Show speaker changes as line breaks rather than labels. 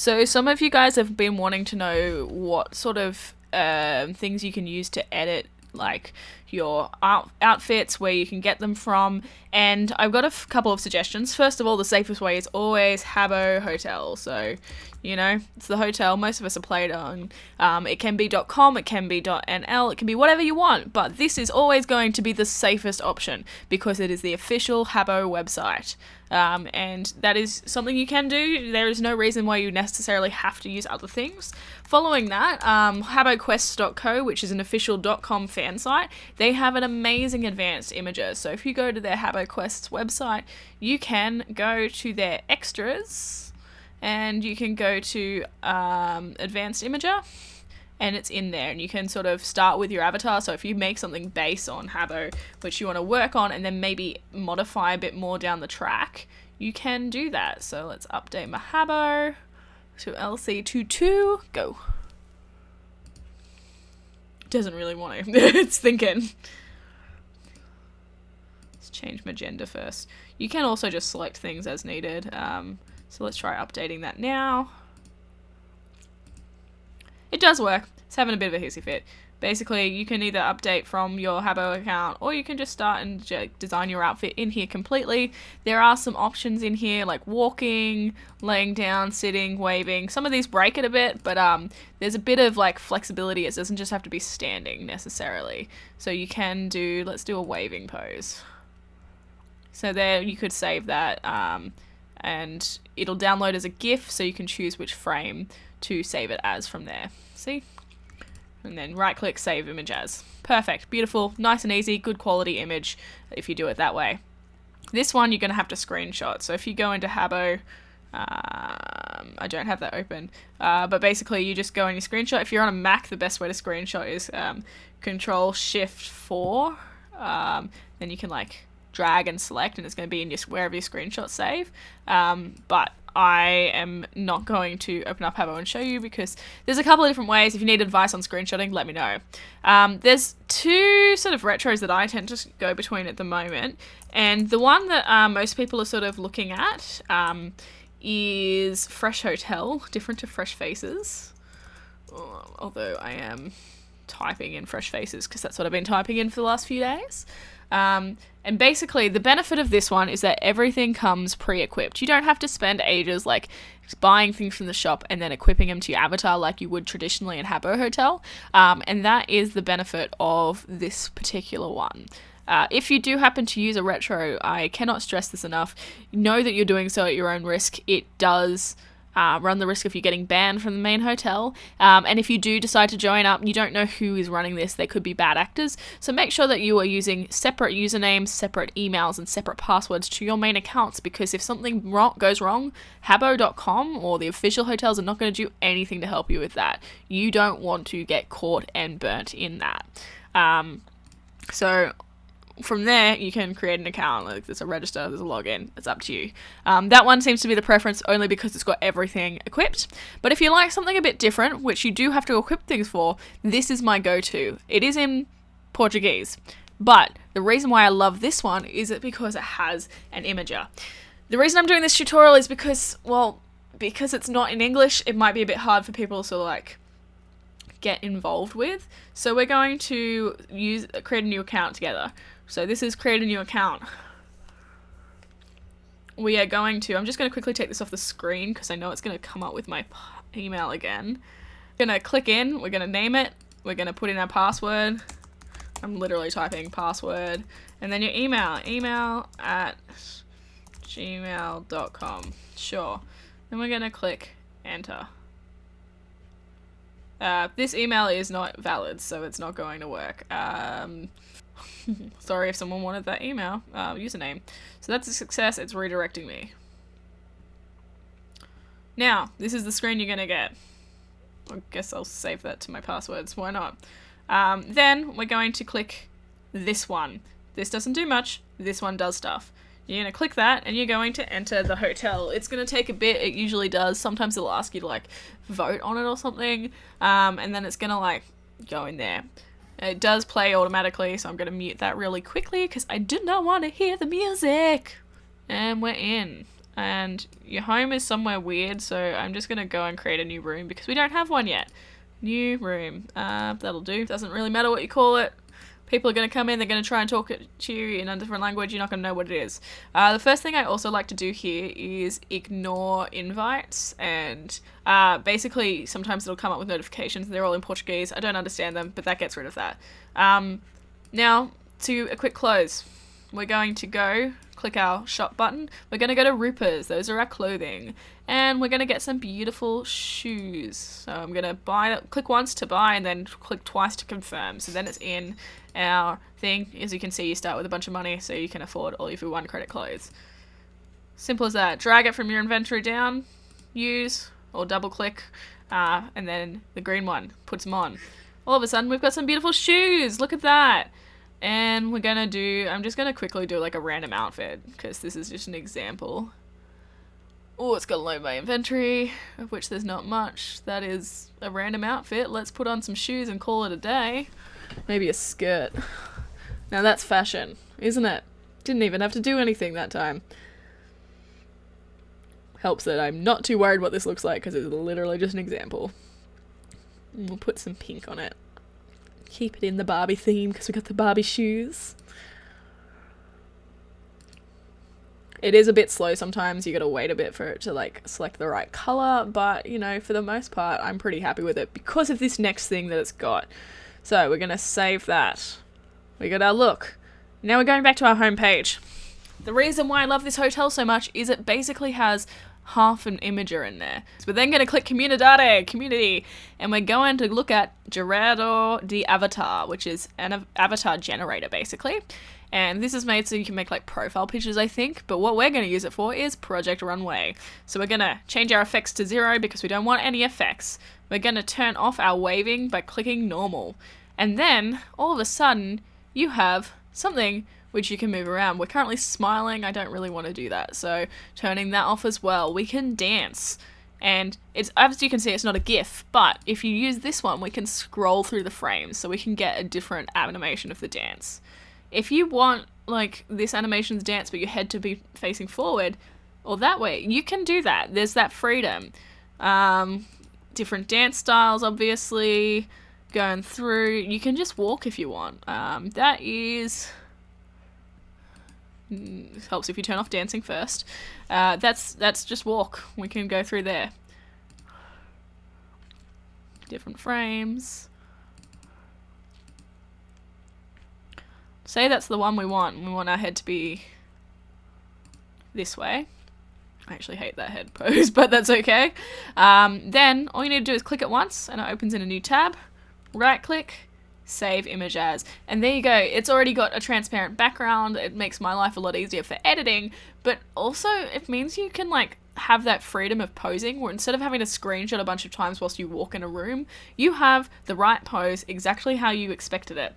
So some of you guys have been wanting to know what sort of things you can use to edit like your outfits, where you can get them from, and I've got a couple of suggestions. First of all, the safest way is always Habbo Hotel. So, you know, it's the hotel most of us are played on. It can be .com, it can be .nl, it can be whatever you want, but this is always going to be the safest option because it is the official Habbo website. And that is something you can do. There is no reason why you necessarily have to use other things. Following that, habboquests.co, which is an official .com fan site, they have an amazing advanced imager. So if you go to their Habbo Quests website, you can go to their extras and you can go to advanced imager, and it's in there, and you can sort of start with your avatar. So if you make something based on Habbo, which you want to work on and then maybe modify a bit more down the track, you can do that. So let's update my Habbo to LC22, go. Doesn't really want to, it's thinking. Let's change magenta first. You can also just select things as needed. So let's try updating that now. It does work. It's having a bit of a hissy fit. Basically, you can either update from your Habbo account, or you can just start and design your outfit in here completely. There are some options in here like walking, laying down, sitting, waving. Some of these break it a bit, but there's a bit of like flexibility. It doesn't just have to be standing necessarily. So you can do, let's do a waving pose. So there you could save that, and it'll download as a GIF, so you can choose which frame to save it as from there. See? And then right click, save image as. Perfect, beautiful, nice and easy, good quality image if you do it that way. This one you're going to have to screenshot. So if you go into Habbo, I don't have that open, but basically you just go and you screenshot. If you're on a Mac, the best way to screenshot is Control-Shift-4. Then you can like drag and select, and it's going to be in your wherever your screenshot save. But I am not going to open up Habbo and show you because there's a couple of different ways. If you need advice on screenshotting, let me know. There's two sort of retros that I tend to go between at the moment, and the one that most people are sort of looking at is Fresh Hotel, different to Fresh Faces, although I am typing in Fresh Faces because that's what I've been typing in for the last few days. And basically the benefit of this one is that everything comes pre-equipped. You don't have to spend ages like buying things from the shop and then equipping them to your avatar like you would traditionally in Habbo Hotel. And that is the benefit of this particular one. If you do happen to use a retro, I cannot stress this enough, know that you're doing so at your own risk. It does run the risk of you getting banned from the main hotel, and if you do decide to join up, you don't know who is running this. They could be bad actors, so make sure that you are using separate usernames, separate emails, and separate passwords to your main accounts, because if something goes wrong, Habbo.com or the official hotels are not going to do anything to help you with that. You don't want to get caught and burnt in that. So from there, you can create an account. Like, there's a register, there's a login. It's up to you. That one seems to be the preference only because it's got everything equipped. But if you like something a bit different, which you do have to equip things for, this is my go-to. It is in Portuguese. But the reason why I love this one is because it has an imager. The reason I'm doing this tutorial is because, well, because it's not in English, it might be a bit hard for people to like get involved with. So we're going to create a new account together. So this is create a new account. We are going to, I'm just going to quickly take this off the screen because I know it's going to come up with my email again. We're going to click in, we're going to name it, we're going to put in our password. I'm literally typing password. And then your email at gmail.com. Sure. Then we're going to click enter. This email is not valid, so it's not going to work. Sorry if someone wanted that email username. So that's a success. It's redirecting me. Now, this is the screen you're going to get. I guess I'll save that to my passwords. Why not? Then we're going to click this one. This doesn't do much. This one does stuff. You're going to click that and you're going to enter the hotel. It's going to take a bit. It usually does. Sometimes it'll ask you to like vote on it or something. And then it's going to like go in there. It does play automatically, so I'm going to mute that really quickly because I do not want to hear the music. And we're in. and your home is somewhere weird, so I'm just going to go and create a new room because we don't have one yet. New room. That'll do. Doesn't really matter what you call it. People are going to come in, they're going to try and talk to you in a different language, you're not going to know what it is. The first thing I also like to do here is ignore invites, and basically sometimes it'll come up with notifications, they're all in Portuguese, I don't understand them, but that gets rid of that. Now, to a quick close, we're going to go click our shop button, we're going to go to Ruper's, those are our clothing, and we're going to get some beautiful shoes. So I'm going to click once to buy and then click twice to confirm, so then it's in our thing. As you can see, you start with a bunch of money so you can afford all of your 1 credit clothes. Simple as that. Drag it from your inventory down, use, or double click, and then the green one puts them on. All of a sudden we've got some beautiful shoes, look at that. And I'm just gonna quickly do like a random outfit because this is just an example. Oh, it's got to load my inventory, of which there's not much. That is a random outfit. Let's put on some shoes and call it a day. Maybe a skirt. Now that's fashion, isn't it? Didn't even have to do anything that time. Helps that I'm not too worried what this looks like because it's literally just an example. And we'll put some pink on it. Keep it in the Barbie theme because we got the Barbie shoes. It is a bit slow sometimes, you gotta wait a bit for it to like select the right colour, but you know, for the most part I'm pretty happy with it because of this next thing that it's got. So we're gonna save that. We got our look. Now we're going back to our home page. The reason why I love this hotel so much is it basically has half an imager in there. So we're then going to click Comunidade, community, and we're going to look at Gerador de Avatar, which is an avatar generator basically. And this is made so you can make like profile pictures, I think, but what we're going to use it for is Project Runway. So we're going to change our effects to 0 because we don't want any effects. We're going to turn off our waving by clicking normal. And then all of a sudden you have something which you can move around. We're currently smiling, I don't really want to do that, so turning that off as well. We can dance, and it's, as you can see, it's not a GIF, but if you use this one, we can scroll through the frames, so we can get a different animation of the dance. If you want, like, this animation's dance, but your head to be facing forward, or that way, you can do that. There's that freedom. Different dance styles, obviously, going through. You can just walk if you want. That is... helps if you turn off dancing first. That's just walk. We can go through there. Different frames. Say that's the one we want. We want our head to be this way. I actually hate that head pose, but that's okay. Then all you need to do is click it once and it opens in a new tab. Right click, save image as, and there you go. It's already got a transparent background. It makes my life a lot easier for editing, but also it means you can like have that freedom of posing where instead of having to screenshot a bunch of times whilst you walk in a room, you have the right pose exactly how you expected it.